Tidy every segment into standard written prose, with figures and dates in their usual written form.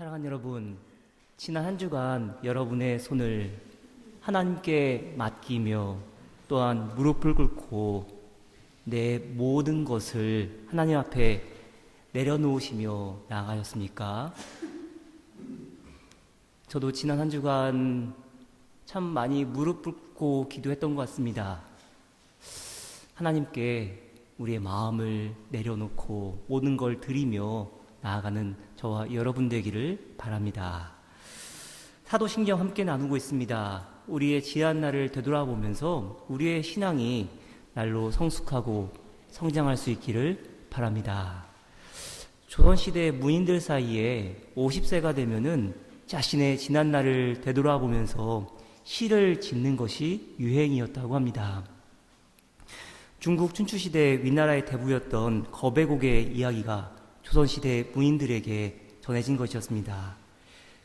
사랑하는 여러분, 지난 한 주간 여러분의 손을 하나님께 맡기며 또한 무릎을 꿇고 내 모든 것을 하나님 앞에 내려놓으시며 나아가셨습니까? 저도 지난 한 주간 참 많이 무릎 꿇고 기도했던 것 같습니다. 하나님께 우리의 마음을 내려놓고 모든 걸 드리며 나아가는 저와 여러분 되기를 바랍니다. 사도신경 함께 나누고 있습니다. 우리의 지난 날을 되돌아보면서 우리의 신앙이 날로 성숙하고 성장할 수 있기를 바랍니다. 조선시대 문인들 사이에 50세가 되면은 자신의 지난 날을 되돌아보면서 시를 짓는 것이 유행이었다고 합니다. 중국 춘추시대 위나라의 대부였던 거배곡의 이야기가 조선시대 문인들에게 전해진 것이었습니다.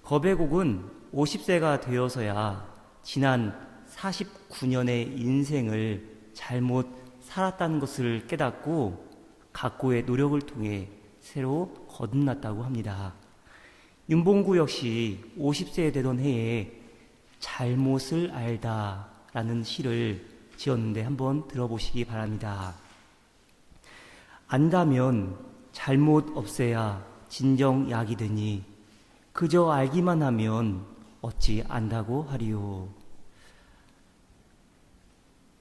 거배곡은 50세가 되어서야 지난 49년의 인생을 잘못 살았다는 것을 깨닫고 각고의 노력을 통해 새로 거듭났다고 합니다. 윤봉구 역시 50세 되던 해에 잘못을 알다 라는 시를 지었는데 한번 들어보시기 바랍니다. 안다면 잘못 없애야 진정 약이더니 그저 알기만 하면 어찌 안다고 하리요.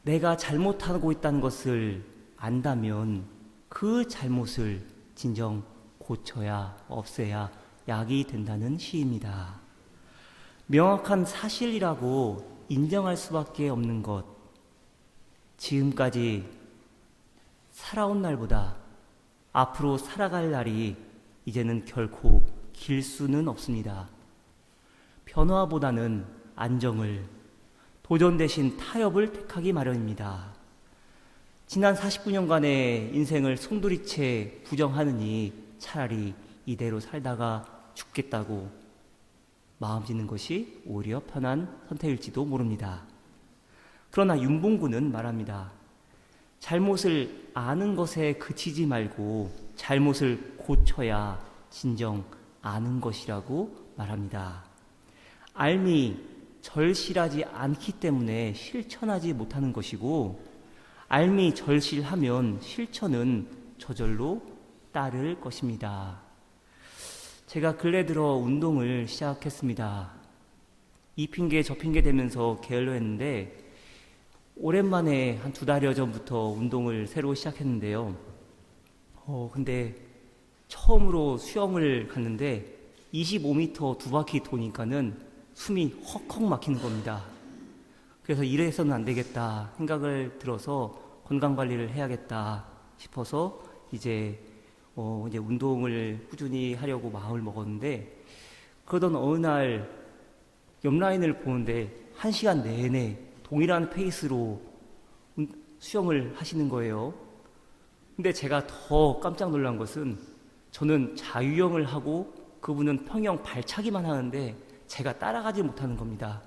내가 잘못하고 있다는 것을 안다면 그 잘못을 진정 고쳐야 없애야 약이 된다는 시입니다. 명확한 사실이라고 인정할 수밖에 없는 것, 지금까지 살아온 날보다 앞으로 살아갈 날이 이제는 결코 길 수는 없습니다. 변화보다는 안정을, 도전 대신 타협을 택하기 마련입니다. 지난 49년간의 인생을 송두리째 부정하느니 차라리 이대로 살다가 죽겠다고 마음짓는 것이 오히려 편한 선택일지도 모릅니다. 그러나 윤봉구는 말합니다. 잘못을 아는 것에 그치지 말고 잘못을 고쳐야 진정 아는 것이라고 말합니다. 알미 절실하지 않기 때문에 실천하지 못하는 것이고, 알미 절실하면 실천은 저절로 따를 것입니다. 제가 근래 들어 운동을 시작했습니다. 이 핑계 저 핑계 대면서 게을러 했는데 오랜만에 한 2달여 전부터 운동을 새로 시작했는데요. 근데 처음으로 수영을 갔는데 25m 2바퀴 도니까는 숨이 헉헉 막히는 겁니다. 그래서 이래서는 안 되겠다 생각을 들어서 건강관리를 해야겠다 싶어서 이제 운동을 꾸준히 하려고 마음을 먹었는데, 그러던 어느 날 옆라인을 보는데 1시간 내내 동일한 페이스로 수영을 하시는 거예요. 근데 제가 더 깜짝 놀란 것은 저는 자유형을 하고 그분은 평영 발차기만 하는데 제가 따라가지 못하는 겁니다.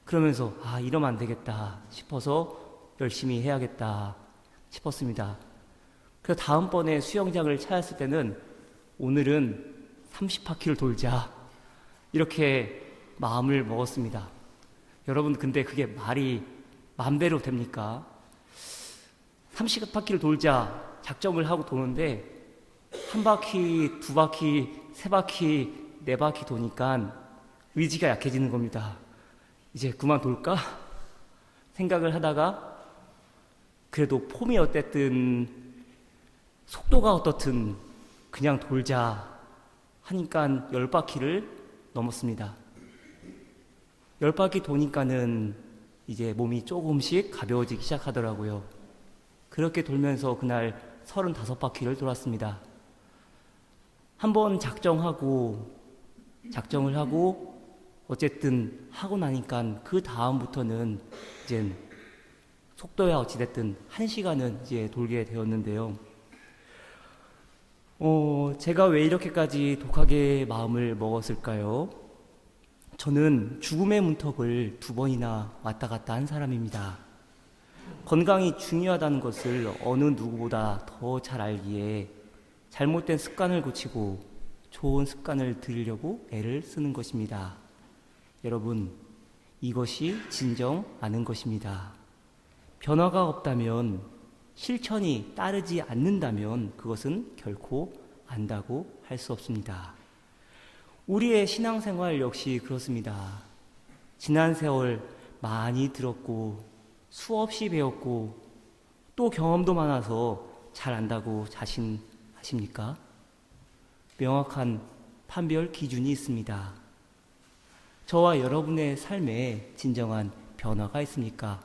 그러면서 이러면 안 되겠다 싶어서 열심히 해야겠다 싶었습니다. 그래서 다음번에 수영장을 찾았을 때는 오늘은 30바퀴를 돌자 이렇게 마음을 먹었습니다. 여러분, 근데 그게 말이 마음대로 됩니까? 30바퀴를 돌자 작정을 하고 도는데 1바퀴, 2바퀴, 3바퀴, 4바퀴 도니까 의지가 약해지는 겁니다. 이제 그만 돌까? 생각을 하다가 그래도 폼이 어땠든 속도가 어떻든 그냥 돌자 하니까 10바퀴를 넘었습니다. 10바퀴 도니까는 이제 몸이 조금씩 가벼워지기 시작하더라고요. 그렇게 돌면서 그날 35바퀴를 돌았습니다. 한번 작정을 하고 어쨌든 하고 나니까 그 다음부터는 이제 속도야 어찌됐든 1시간은 이제 돌게 되었는데요. 제가 왜 이렇게까지 독하게 마음을 먹었을까요? 저는 죽음의 문턱을 2번이나 왔다 갔다 한 사람입니다. 건강이 중요하다는 것을 어느 누구보다 더 잘 알기에 잘못된 습관을 고치고 좋은 습관을 들이려고 애를 쓰는 것입니다. 여러분, 이것이 진정 아는 것입니다. 변화가 없다면, 실천이 따르지 않는다면 그것은 결코 안다고 할 수 없습니다. 우리의 신앙생활 역시 그렇습니다. 지난 세월 많이 들었고 수없이 배웠고 또 경험도 많아서 잘 안다고 자신하십니까? 명확한 판별 기준이 있습니다. 저와 여러분의 삶에 진정한 변화가 있습니까?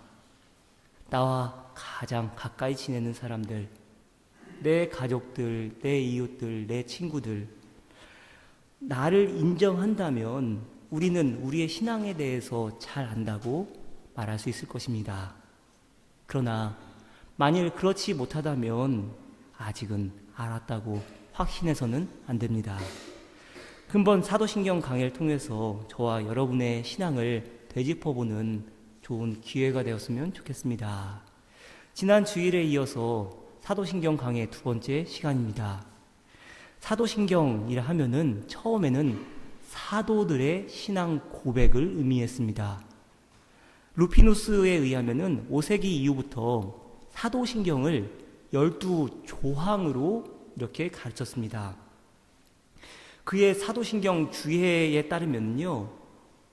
나와 가장 가까이 지내는 사람들, 내 가족들, 내 이웃들, 내 친구들, 나를 인정한다면 우리는 우리의 신앙에 대해서 잘 안다고 말할 수 있을 것입니다. 그러나 만일 그렇지 못하다면 아직은 알았다고 확신해서는 안 됩니다. 근본 사도신경 강해를 통해서 저와 여러분의 신앙을 되짚어보는 좋은 기회가 되었으면 좋겠습니다. 지난 주일에 이어서 사도신경 강해 두 번째 시간입니다. 사도신경이라 하면은 처음에는 사도들의 신앙 고백을 의미했습니다. 루피누스에 의하면은 5세기 이후부터 사도신경을 12조항으로 이렇게 가르쳤습니다. 그의 사도신경 주해에 따르면요,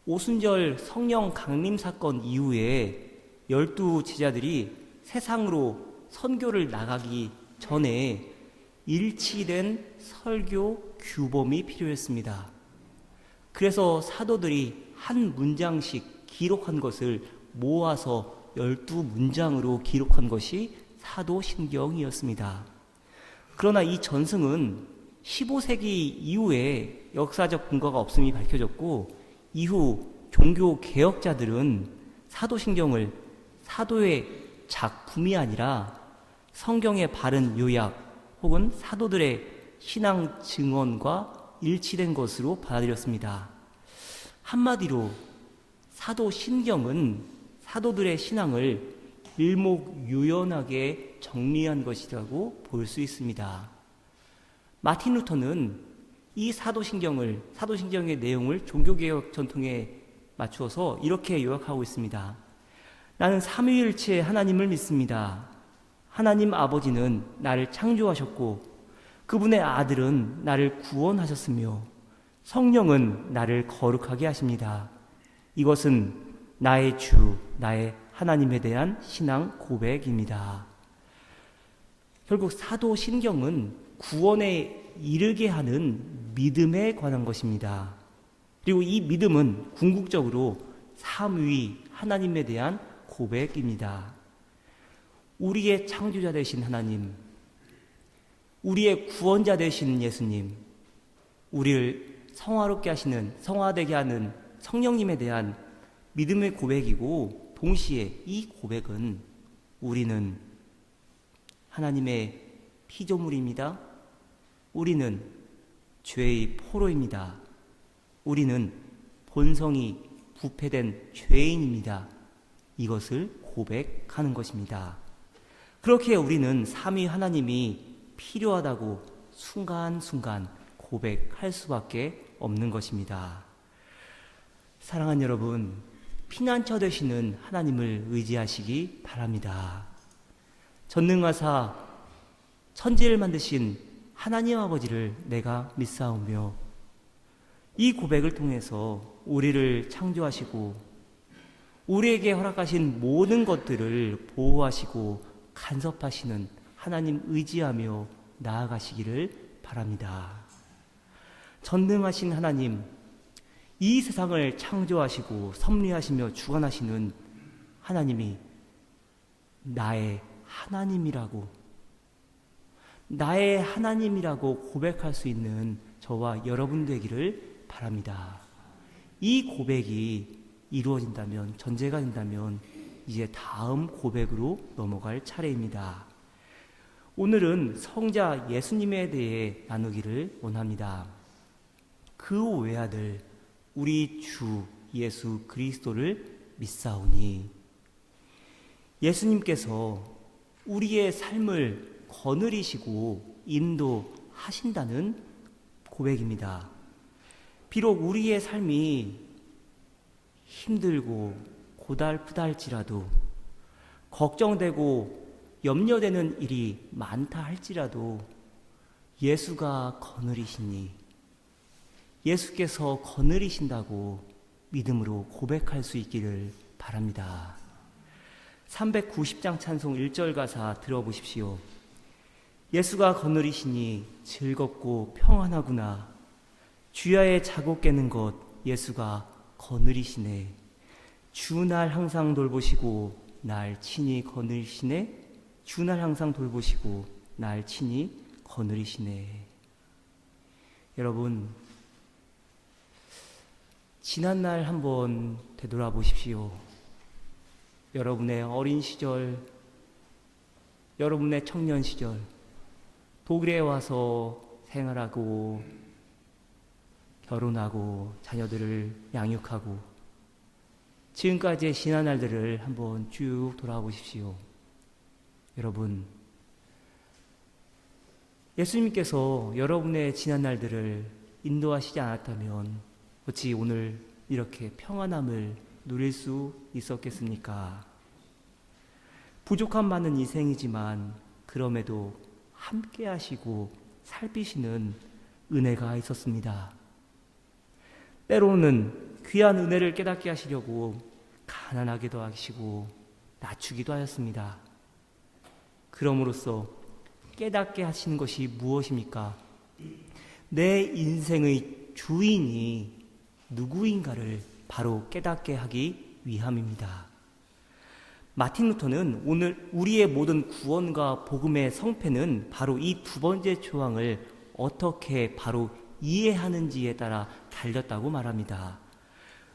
오순절 성령 강림 사건 이후에 12제자들이 세상으로 선교를 나가기 전에 일치된 설교 규범이 필요했습니다. 그래서 사도들이 한 문장씩 기록한 것을 모아서 12문장으로 기록한 것이 사도신경이었습니다. 그러나 이 전승은 15세기 이후에 역사적 근거가 없음이 밝혀졌고, 이후 종교 개혁자들은 사도신경을 사도의 작품이 아니라 성경의 바른 요약 혹은 사도들의 신앙 증언과 일치된 것으로 받아들였습니다. 한마디로 사도신경은 사도들의 신앙을 일목요연하게 정리한 것이라고 볼 수 있습니다. 마틴 루터는 이 사도신경의 내용을 종교개혁 전통에 맞추어서 이렇게 요약하고 있습니다. 나는 삼위일체 하나님을 믿습니다. 하나님 아버지는 나를 창조하셨고 그분의 아들은 나를 구원하셨으며 성령은 나를 거룩하게 하십니다. 이것은 나의 주, 나의 하나님에 대한 신앙 고백입니다. 결국 사도신경은 구원에 이르게 하는 믿음에 관한 것입니다. 그리고 이 믿음은 궁극적으로 삼위 하나님에 대한 고백입니다. 우리의 창조자 되신 하나님, 우리의 구원자 되신 예수님, 우리를 성화롭게 하시는, 성화되게 하는 성령님에 대한 믿음의 고백이고, 동시에 이 고백은 우리는 하나님의 피조물입니다. 우리는 죄의 포로입니다. 우리는 본성이 부패된 죄인입니다. 이것을 고백하는 것입니다. 그렇게 우리는 삼위 하나님이 필요하다고 순간순간 고백할 수밖에 없는 것입니다. 사랑하는 여러분, 피난처 되시는 하나님을 의지하시기 바랍니다. 전능하사 천지를 만드신 하나님 아버지를 내가 믿사오며, 이 고백을 통해서 우리를 창조하시고 우리에게 허락하신 모든 것들을 보호하시고 간섭하시는 하나님 의지하며 나아가시기를 바랍니다. 전능하신 하나님, 이 세상을 창조하시고 섭리하시며 주관하시는 하나님이 나의 하나님이라고 고백할 수 있는 저와 여러분 되기를 바랍니다. 이 고백이 이루어진다면, 전제가 된다면 이제 다음 고백으로 넘어갈 차례입니다. 오늘은 성자 예수님에 대해 나누기를 원합니다. 그 외아들 우리 주 예수 그리스도를 믿사오니, 예수님께서 우리의 삶을 거느리시고 인도하신다는 고백입니다. 비록 우리의 삶이 힘들고 고달프다 할지라도, 걱정되고 염려되는 일이 많다 할지라도 예수가 거느리시니, 예수께서 거느리신다고 믿음으로 고백할 수 있기를 바랍니다. 390장 찬송 1절 가사 들어보십시오. 예수가 거느리시니 즐겁고 평안하구나. 주야의 자고 깨는 것 예수가 거느리시네. 주 날 항상 돌보시고 날 친히 거느리시네. 주 날 항상 돌보시고 날 친히 거느리시네. 여러분, 지난날 한번 되돌아보십시오. 여러분의 어린 시절, 여러분의 청년 시절, 독일에 와서 생활하고 결혼하고 자녀들을 양육하고 지금까지의 지난 날들을 한번 쭉 돌아보십시오. 여러분, 예수님께서 여러분의 지난 날들을 인도하시지 않았다면 어찌 오늘 이렇게 평안함을 누릴 수 있었겠습니까? 부족한 많은 인생이지만 그럼에도 함께 하시고 살피시는 은혜가 있었습니다. 때로는 귀한 은혜를 깨닫게 하시려고 가난하게도 하시고 낮추기도 하였습니다. 그럼으로써 깨닫게 하시는 것이 무엇입니까? 내 인생의 주인이 누구인가를 바로 깨닫게 하기 위함입니다. 마틴 루터는 오늘 우리의 모든 구원과 복음의 성패는 바로 이 두 번째 조항을 어떻게 바로 이해하는지에 따라 달렸다고 말합니다.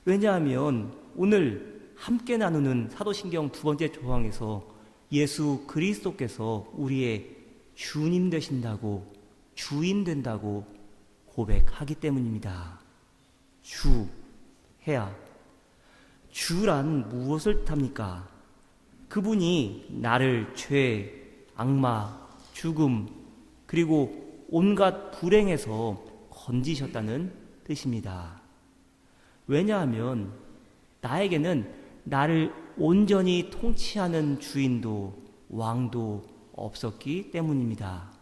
왜냐하면 오늘 함께 나누는 사도신경 두 번째 조항에서 예수 그리스도께서 우리의 주님 되신다고, 주인 된다고 고백하기 때문입니다. 주 해야, 주란 무엇을 뜻합니까? 그분이 나를 죄, 악마, 죽음, 그리고 온갖 불행에서 건지셨다는 뜻입니다. 왜냐하면 나에게는 나를 온전히 통치하는 주인도 왕도 없었기 때문입니다.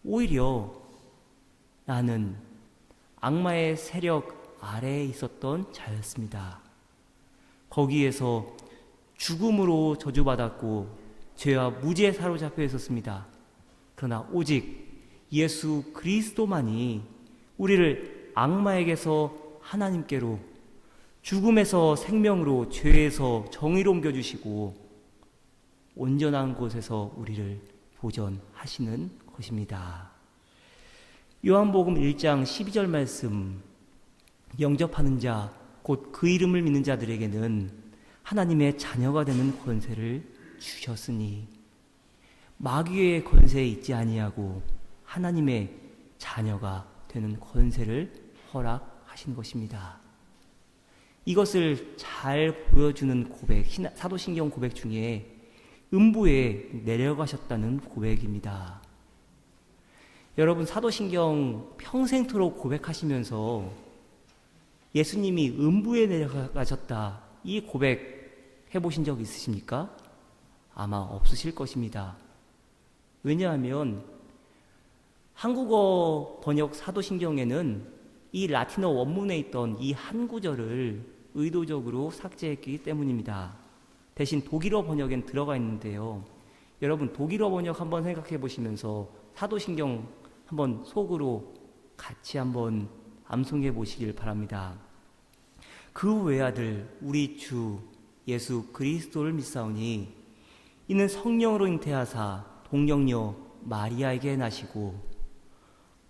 오히려 나는 악마의 세력 아래에 있었던 자였습니다. 거기에서 죽음으로 저주받았고 죄와 무지에 사로잡혀 있었습니다. 그러나 오직 예수 그리스도만이 우리를 악마에게서 하나님께로, 죽음에서 생명으로, 죄에서 정의로 옮겨주시고 온전한 곳에서 우리를 보존하시는 것입니다. 요한복음 1장 12절 말씀, 영접하는 자, 곧 그 이름을 믿는 자들에게는 하나님의 자녀가 되는 권세를 주셨으니, 마귀의 권세에 있지 아니하고 하나님의 자녀가 되는 권세를 허락하신 것입니다. 이것을 잘 보여주는 고백, 사도신경 고백 중에 음부에 내려가셨다는 고백입니다. 여러분, 사도신경 평생토록 고백하시면서 예수님이 음부에 내려가셨다, 이 고백 해보신 적 있으십니까? 아마 없으실 것입니다. 왜냐하면 한국어 번역 사도신경에는 이 라틴어 원문에 있던 이 한 구절을 의도적으로 삭제했기 때문입니다. 대신 독일어 번역엔 들어가 있는데요. 여러분, 독일어 번역 한번 생각해 보시면서 사도신경 한번 속으로 같이 한번 암송해 보시길 바랍니다. 그 외아들 우리 주 예수 그리스도를 믿사오니 이는 성령으로 잉태하사 동정녀 마리아에게 나시고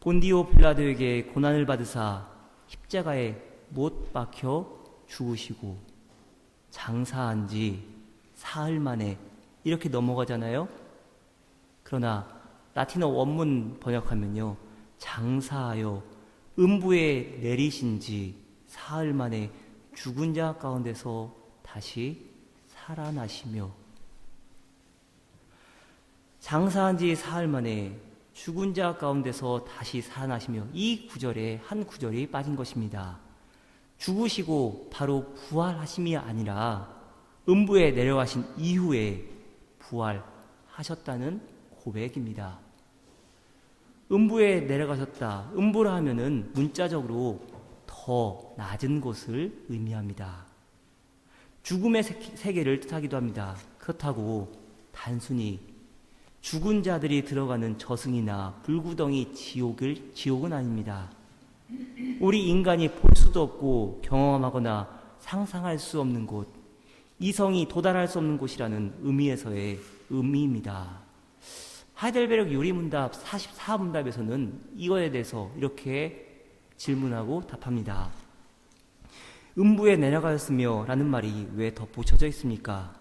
본디오 빌라도에게 고난을 받으사 십자가에 못 박혀 죽으시고 장사한 지 사흘 만에, 이렇게 넘어가잖아요. 그러나 라틴어 원문 번역하면요, 장사하여 음부에 내리신 지 사흘 만에 죽은 자 가운데서 다시 살아나시며, 장사한 지 사흘 만에 죽은 자 가운데서 다시 살아나시며 이 구절에 한 구절이 빠진 것입니다. 죽으시고 바로 부활하심이 아니라 음부에 내려가신 이후에 부활하셨다는 고백입니다. 음부에 내려가셨다. 음부라 하면은 문자적으로 더 낮은 곳을 의미합니다. 죽음의 세계를 뜻하기도 합니다. 그렇다고 단순히 죽은 자들이 들어가는 저승이나 불구덩이 지옥은 아닙니다. 우리 인간이 볼 수도 없고 경험하거나 상상할 수 없는 곳, 이성이 도달할 수 없는 곳이라는 의미에서의 의미입니다. 하이델베르크 요리문답 44문답에서는 이거에 대해서 이렇게 질문하고 답합니다. 음부에 내려가셨으며 라는 말이 왜 덧붙여져 있습니까?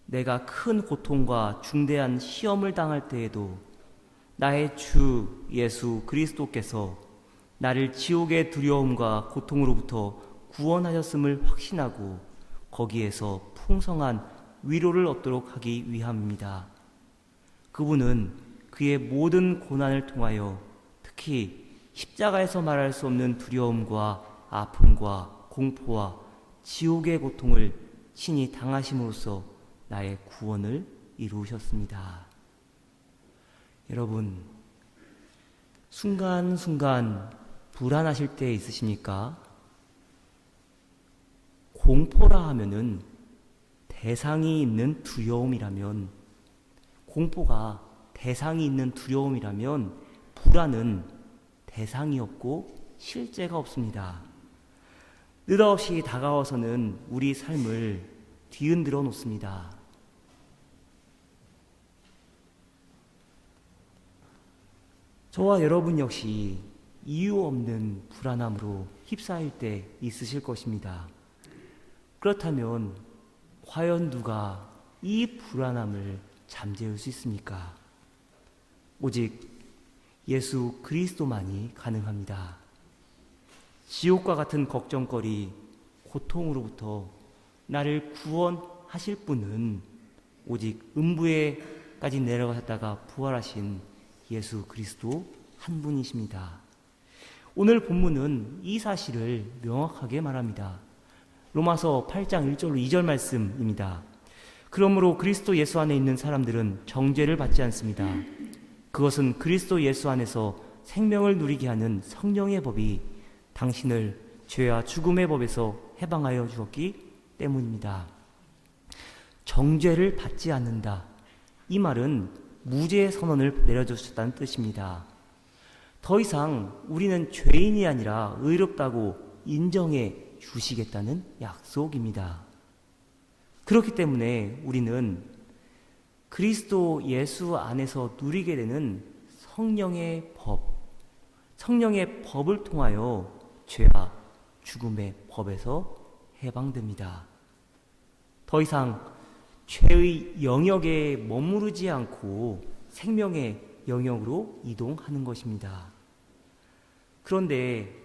내가 큰 고통과 중대한 시험을 당할 때에도 나의 주 예수 그리스도께서 나를 지옥의 두려움과 고통으로부터 구원하셨음을 확신하고 거기에서 풍성한 위로를 얻도록 하기 위함입니다. 그분은 그의 모든 고난을 통하여 특히 십자가에서 말할 수 없는 두려움과 아픔과 공포와 지옥의 고통을 친히 당하심으로써 나의 구원을 이루셨습니다. 여러분, 순간순간 불안하실 때 있으십니까? 공포라 하면은 대상이 있는 두려움이라면, 공포가 대상이 있는 두려움이라면 불안은 대상이 없고 실제가 없습니다. 느닷없이 다가와서는 우리 삶을 뒤흔들어 놓습니다. 저와 여러분 역시 이유 없는 불안함으로 휩싸일 때 있으실 것입니다. 그렇다면 과연 누가 이 불안함을 잠재울 수 있습니까? 오직 예수 그리스도만이 가능합니다. 지옥과 같은 걱정거리, 고통으로부터 나를 구원하실 분은 오직 음부에까지 내려가셨다가 부활하신 예수 그리스도 한 분이십니다. 오늘 본문은 이 사실을 명확하게 말합니다. 로마서 8장 1절로 2절 말씀입니다. 그러므로 그리스도 예수 안에 있는 사람들은 정죄를 받지 않습니다. 그것은 그리스도 예수 안에서 생명을 누리게 하는 성령의 법이 당신을 죄와 죽음의 법에서 해방하여 주었기 때문입니다. 정죄를 받지 않는다. 이 말은 무죄 선언을 내려주셨다는 뜻입니다. 더 이상 우리는 죄인이 아니라 의롭다고 인정해 주시겠다는 약속입니다. 그렇기 때문에 우리는 그리스도 예수 안에서 누리게 되는 성령의 법을 통하여 죄와 죽음의 법에서 해방됩니다. 더 이상 죄의 영역에 머무르지 않고 생명의 영역으로 이동하는 것입니다. 그런데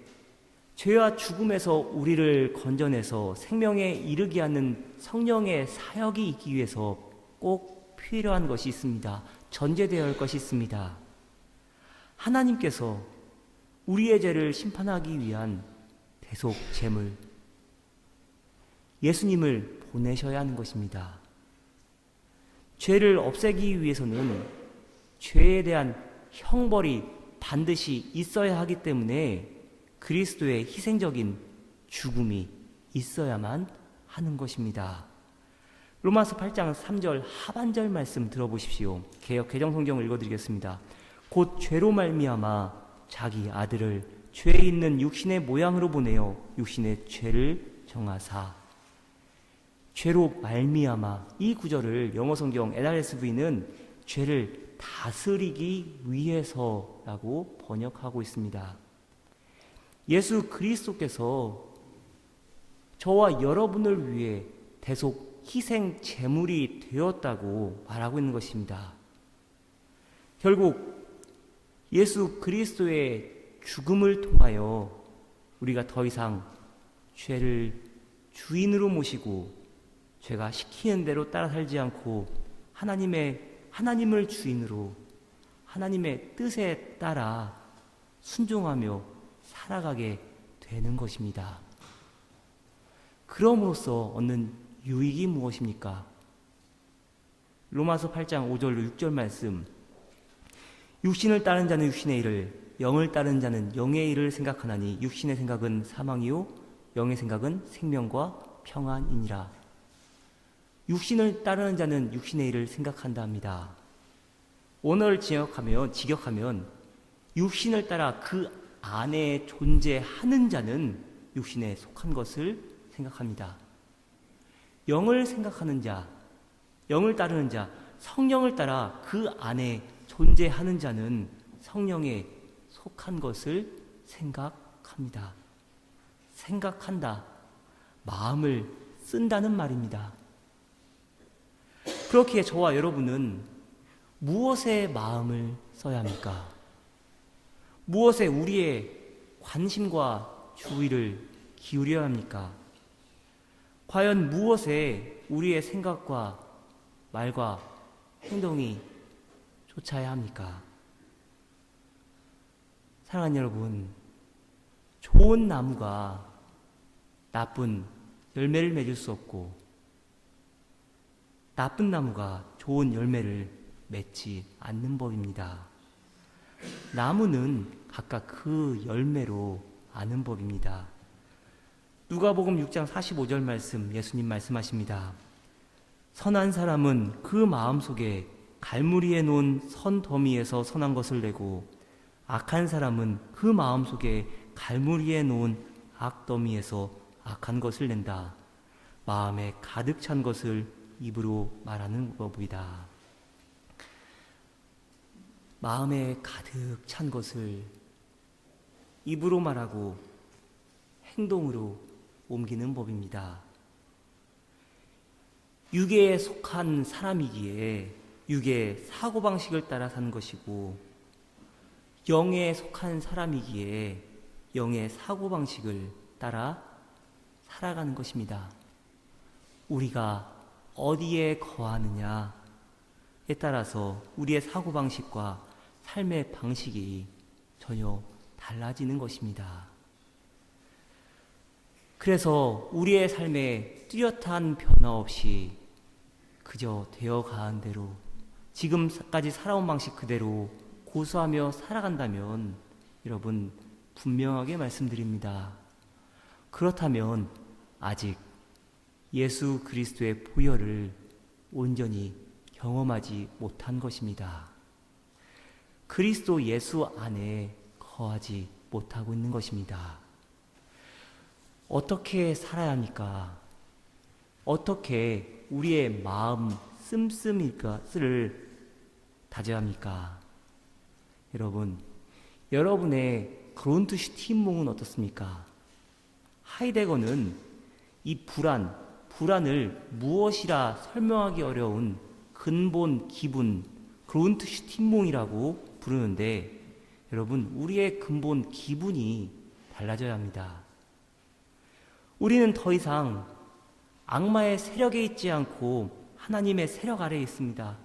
죄와 죽음에서 우리를 건져내서 생명에 이르게 하는 성령의 사역이 있기 위해서 꼭 필요한 것이 있습니다. 전제되어야 할 것이 있습니다. 하나님께서 우리의 죄를 심판하기 위한 대속 제물 예수님을 보내셔야 하는 것입니다. 죄를 없애기 위해서는 죄에 대한 형벌이 반드시 있어야 하기 때문에 그리스도의 희생적인 죽음이 있어야만 하는 것입니다. 로마서 8장 3절 하반절 말씀 들어보십시오. 개역 개정성경을 읽어드리겠습니다. 곧 죄로 말미암아 자기 아들을 죄 있는 육신의 모양으로 보내어 육신의 죄를 정하사. 죄로 말미암아, 이 구절을 영어 성경 NRSV는 죄를 다스리기 위해서라고 번역하고 있습니다. 예수 그리스도께서 저와 여러분을 위해 대속 희생 제물이 되었다고 말하고 있는 것입니다. 결국 예수 그리스도의 죽음을 통하여 우리가 더 이상 죄를 주인으로 모시고 죄가 시키는 대로 따라 살지 않고 하나님을 주인으로 하나님의 뜻에 따라 순종하며 살아가게 되는 것입니다. 그럼으로써 얻는 유익이 무엇입니까? 로마서 8장 5절로 6절 말씀, 육신을 따른 자는 육신의 일을, 영을 따른 자는 영의 일을 생각하나니 육신의 생각은 사망이요 영의 생각은 생명과 평안이니라. 육신을 따르는 자는 육신의 일을 생각한다 합니다. 원어를 직역하면 육신을 따라 그 안에 존재하는 자는 육신에 속한 것을 생각합니다. 영을 생각하는 자, 영을 따르는 자, 성령을 따라 그 안에 존재하는 자는 성령에 속한 것을 생각합니다. 생각한다. 마음을 쓴다는 말입니다. 그렇기에 저와 여러분은 무엇에 마음을 써야 합니까? 무엇에 우리의 관심과 주의를 기울여야 합니까? 과연 무엇에 우리의 생각과 말과 행동이 쫓아야 합니까? 사랑하는 여러분, 좋은 나무가 나쁜 열매를 맺을 수 없고 나쁜 나무가 좋은 열매를 맺지 않는 법입니다. 나무는 각각 그 열매로 아는 법입니다. 누가복음 6장 45절 말씀, 예수님 말씀하십니다. 선한 사람은 그 마음속에 갈무리에 놓은 선 더미에서 선한 것을 내고 악한 사람은 그 마음속에 갈무리에 놓은 악 더미에서 악한 것을 낸다. 마음에 가득 찬 것을 입으로 말하는 법이다. 마음에 가득 찬 것을 입으로 말하고 행동으로 옮기는 법입니다. 육에 속한 사람이기에 육의 사고방식을 따라 사는 것이고 영에 속한 사람이기에 영의 사고방식을 따라 살아가는 것입니다. 우리가 어디에 거하느냐에 따라서 우리의 사고방식과 삶의 방식이 전혀 달라지는 것입니다. 그래서 우리의 삶에 뚜렷한 변화 없이 그저 되어가는 대로 지금까지 살아온 방식 그대로 고수하며 살아간다면 여러분 분명하게 말씀드립니다. 그렇다면 아직 예수 그리스도의 보혈을 온전히 경험하지 못한 것입니다. 그리스도 예수 안에 거하지 못하고 있는 것입니다. 어떻게 살아야 합니까? 어떻게 우리의 마음 씀씀이를 다져야 합니까? 여러분, 여러분의 그론트슈 팀몽은 어떻습니까? 하이데거는 이 불안을 무엇이라 설명하기 어려운 근본 기분, 그론트슈 팀몽이라고 부르는데 여러분, 우리의 근본 기분이 달라져야 합니다. 우리는 더 이상 악마의 세력에 있지 않고 하나님의 세력 아래에 있습니다.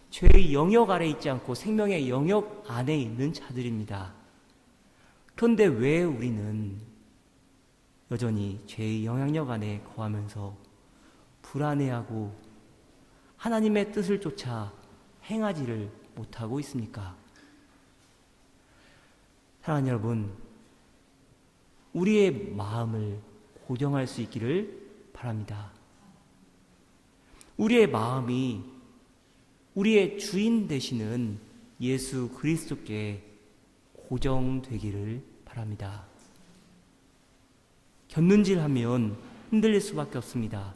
죄의 영역 아래에 있지 않고 생명의 영역 안에 있는 자들입니다. 그런데 왜 우리는 여전히 죄의 영향력 안에 거하면서 불안해하고 하나님의 뜻을 쫓아 행하지를 못하고 있습니까? 사랑하는 여러분, 우리의 마음을 고정할 수 있기를 바랍니다. 우리의 마음이 우리의 주인 되시는 예수 그리스도께 고정되기를 바랍니다. 곁눈질하면 흔들릴 수밖에 없습니다.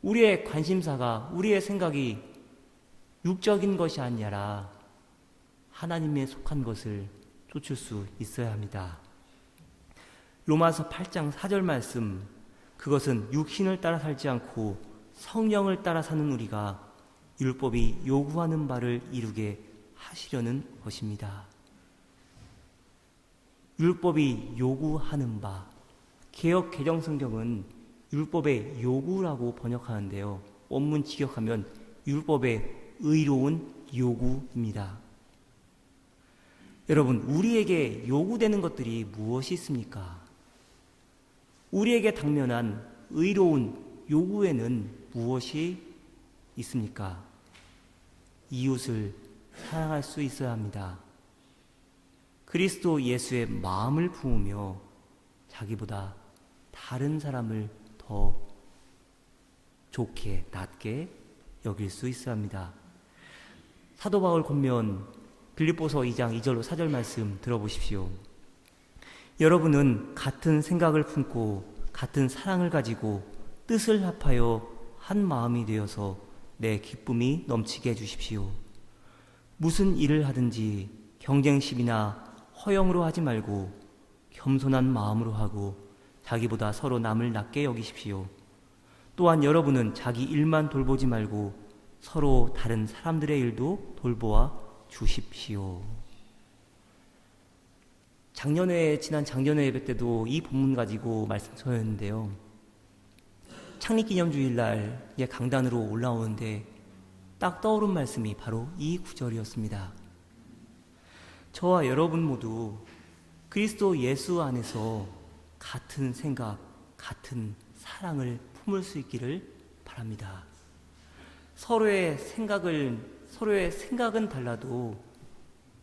우리의 관심사가, 우리의 생각이 육적인 것이 아니라 하나님에 속한 것을 쫓을 수 있어야 합니다. 로마서 8장 4절 말씀, 그것은 육신을 따라 살지 않고 성령을 따라 사는 우리가 율법이 요구하는 바를 이루게 하시려는 것입니다. 율법이 요구하는 바, 개역 개정 성경은 율법의 요구라고 번역하는데요. 원문 직역하면 율법의 의로운 요구입니다. 여러분, 우리에게 요구되는 것들이 무엇이 있습니까? 우리에게 당면한 의로운 요구에는 무엇이 있습니까? 이웃을 사랑할 수 있어야 합니다. 그리스도 예수의 마음을 품으며 자기보다 다른 사람을 더 좋게, 낮게 여길 수 있어야 합니다. 사도 바울 권면 빌립보서 2장 2절로 4절 말씀 들어보십시오. 여러분은 같은 생각을 품고 같은 사랑을 가지고 뜻을 합하여 한 마음이 되어서 내 기쁨이 넘치게 해주십시오. 무슨 일을 하든지 경쟁심이나 허영으로 하지 말고 겸손한 마음으로 하고 자기보다 서로 남을 낮게 여기십시오. 또한 여러분은 자기 일만 돌보지 말고 서로 다른 사람들의 일도 돌보아 주십시오. 지난 작년에 예배 때도 이 본문 가지고 말씀 전했는데요. 창립기념주일날 강단으로 올라오는데 딱 떠오른 말씀이 바로 이 구절이었습니다. 저와 여러분 모두 그리스도 예수 안에서 같은 생각, 같은 사랑을 품을 수 있기를 바랍니다. 서로의 생각은 달라도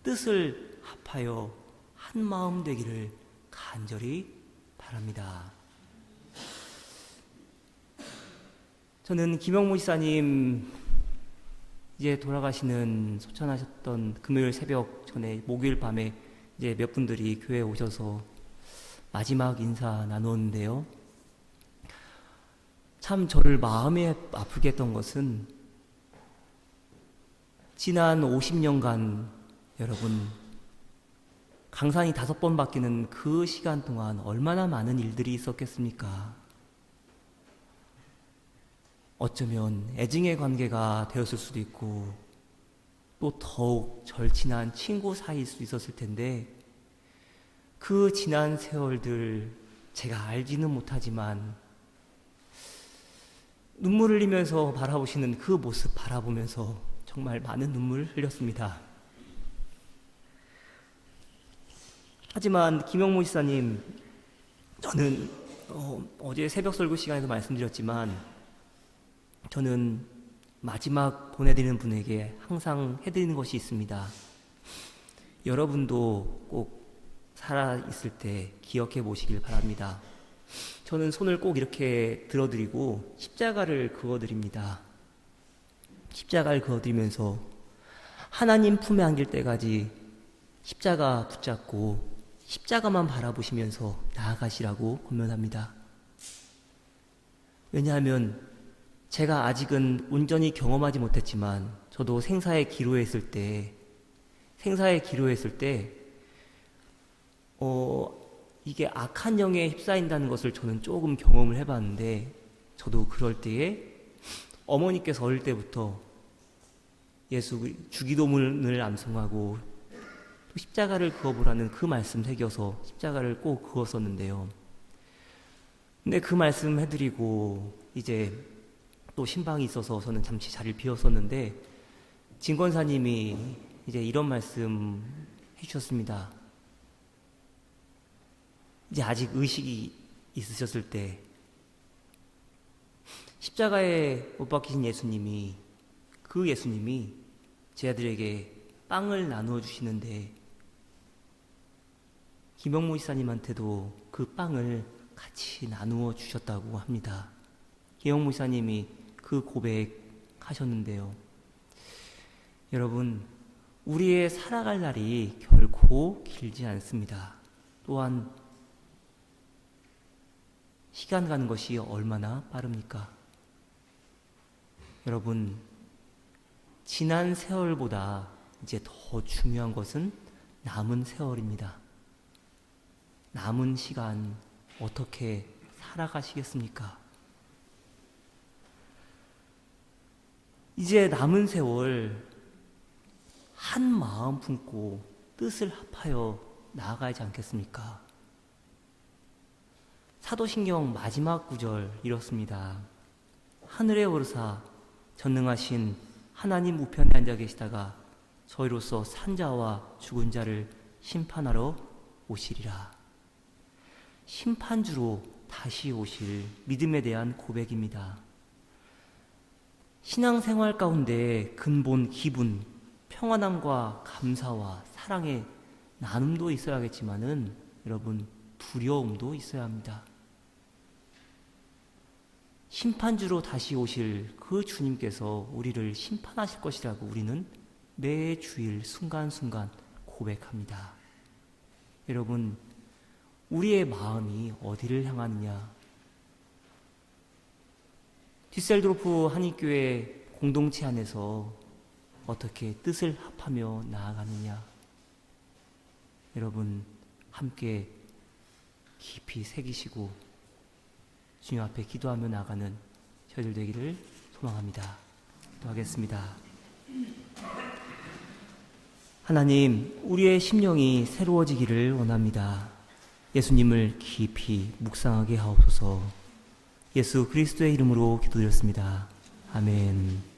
뜻을 합하여 한 마음 되기를 간절히 바랍니다. 저는 김영모 지사님 이제 돌아가시는 소천하셨던 금요일 새벽 전에 목요일 밤에 이제 몇 분들이 교회에 오셔서 마지막 인사 나눴는데요. 참 저를 마음에 아프게 했던 것은 지난 50년간 여러분 강산이 5번 바뀌는 그 시간 동안 얼마나 많은 일들이 있었겠습니까? 어쩌면 애증의 관계가 되었을 수도 있고 또 더욱 절친한 친구 사이일 수도 있었을 텐데 그 지난 세월들 제가 알지는 못하지만 눈물을 흘리면서 바라보시는 그 모습 바라보면서 정말 많은 눈물을 흘렸습니다. 하지만 김영모 지사님, 저는 어제 새벽 설교 시간에도 말씀드렸지만 저는 마지막 보내드리는 분에게 항상 해드리는 것이 있습니다. 여러분도 꼭 살아있을 때 기억해 보시길 바랍니다. 저는 손을 꼭 이렇게 들어드리고 십자가를 그어드립니다. 십자가를 그어드리면서 하나님 품에 안길 때까지 십자가 붙잡고 십자가만 바라보시면서 나아가시라고 권면합니다. 왜냐하면 제가 아직은 온전히 경험하지 못했지만 저도 생사의 기로에 있을 때 이게 악한 영에 휩싸인다는 것을 저는 조금 경험을 해봤는데 저도 그럴 때에 어머니께서 어릴 때부터 예수 주기도문을 암송하고 또 십자가를 그어보라는 그 말씀 새겨서 십자가를 꼭 그었었는데요. 근데 그 말씀 해드리고 이제 또 신방이 있어서 저는 잠시 자리를 비웠었는데 진권사님이 이제 이런 말씀 해주셨습니다. 이제 아직 의식이 있으셨을 때 십자가에 못 박히신 예수님이 제 아들에게 빵을 나누어 주시는데 김영모 지사님한테도 그 빵을 같이 나누어 주셨다고 합니다. 김영모 지사님이 그 고백하셨는데요. 여러분, 우리의 살아갈 날이 결코 길지 않습니다. 또한 시간 가는 것이 얼마나 빠릅니까? 여러분, 지난 세월보다 이제 더 중요한 것은 남은 세월입니다. 남은 시간 어떻게 살아가시겠습니까? 이제 남은 세월 한 마음 품고 뜻을 합하여 나아가야 하지 않겠습니까? 사도신경 마지막 구절 이렇습니다. 하늘에 오르사 전능하신 하나님 우편에 앉아 계시다가 저희로서 산자와 죽은 자를 심판하러 오시리라. 심판주로 다시 오실 믿음에 대한 고백입니다. 신앙생활 가운데 근본 기분, 평안함과 감사와 사랑의 나눔도 있어야겠지만은 여러분 두려움도 있어야 합니다. 심판주로 다시 오실 그 주님께서 우리를 심판하실 것이라고 우리는 매 주일 순간순간 고백합니다. 여러분, 우리의 마음이 어디를 향하느냐? 디셀도르프 한인교회 공동체 안에서 어떻게 뜻을 합하며 나아가느냐? 여러분, 함께 깊이 새기시고 주님 앞에 기도하며 나가는 저희들 되기를 소망합니다. 기도하겠습니다. 하나님, 우리의 심령이 새로워지기를 원합니다. 예수님을 깊이 묵상하게 하옵소서. 예수 그리스도의 이름으로 기도드렸습니다. 아멘.